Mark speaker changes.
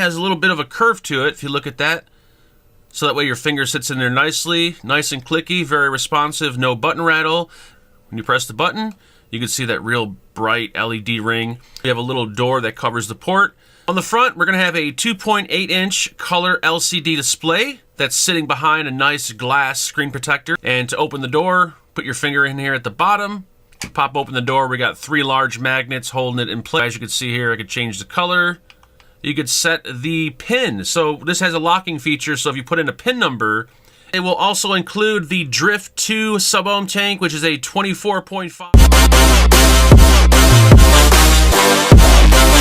Speaker 1: has a little bit of a curve to it, if you look at that. So that way your finger sits in there nicely, nice and clicky, very responsive, no button rattle. When you press the button, you can see that real bright LED ring. We have a little door that covers the port. On the front, we're going to have a 2.8-inch color LCD display that's sitting behind a nice glass screen protector. And to open the door, put your finger in here at the bottom. Pop open the door. We got 3 large magnets holding it in place. As you can see here, I could change the color. You could set the pin. So this has a locking feature, so if you put in a pin number, it will also include the Drift 2 sub-ohm tank, which is a 24.5.